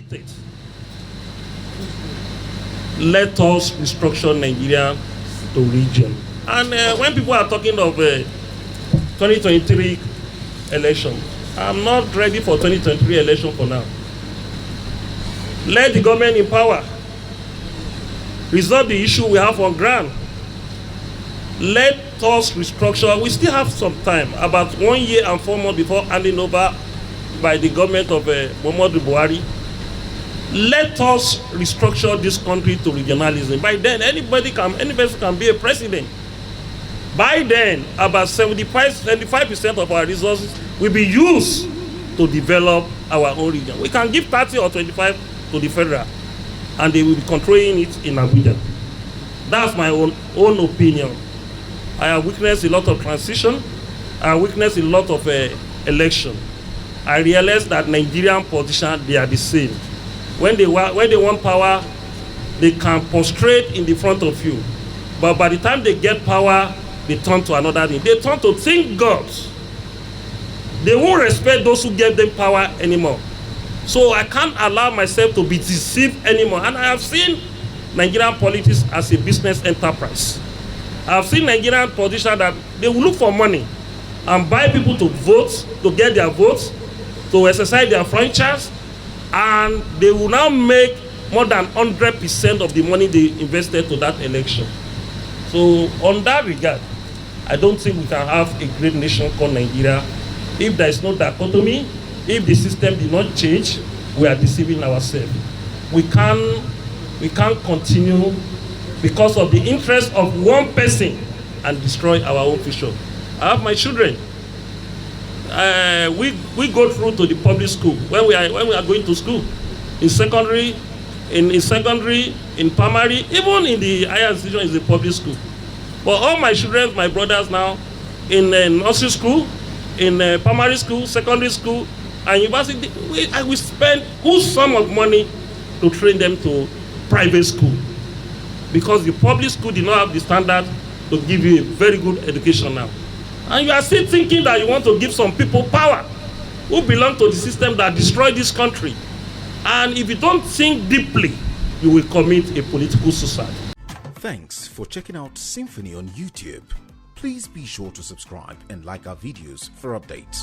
defeated, let us restructure Nigeria to region. And when people are talking of 2023 election, I'm not ready for 2023 election for now. Let the government in power resolve the issue we have on ground. Let us restructure. We still have some time, about 1 year and 4 months before handing over by the government of Muhammadu Buhari. Let us restructure this country to regionalism. By then, any person can be a president. By then, about 75% of our resources will be used to develop our own region. We can give 30 or 25 to the federal, and they will be controlling it in Abuja. That's my own opinion. I have witnessed a lot of transition. I have witnessed a lot of election. I realized that Nigerian politicians, they are the same. When they want power, they can prostrate in the front of you. But by the time they get power, they turn to another thing. They turn to think gods. They won't respect those who gave them power anymore. So I can't allow myself to be deceived anymore. And I have seen Nigerian politics as a business enterprise. I have seen Nigerian politicians that they will look for money and buy people to vote, to get their votes, to exercise their franchise, and they will now make more than 100% of the money they invested to that election. So on that regard, I don't think we can have a great nation called Nigeria if there is no dichotomy. If the system did not change, we are deceiving ourselves. We can't continue because of the interest of one person and destroy our own future. I have my children. We go through to the public school when we are going to school, in secondary, in primary, even in the higher institution is a public school. But all my children, my brothers now, in nursery school, in primary school, secondary school, and university, I will spend huge sum of money to train them to private school, because the public school did not have the standard to give you a very good education now. And you are still thinking that you want to give some people power who belong to the system that destroyed this country. And if you don't think deeply, you will commit a political suicide. Thanks for checking out Symphony on YouTube. Please be sure to subscribe and like our videos for updates.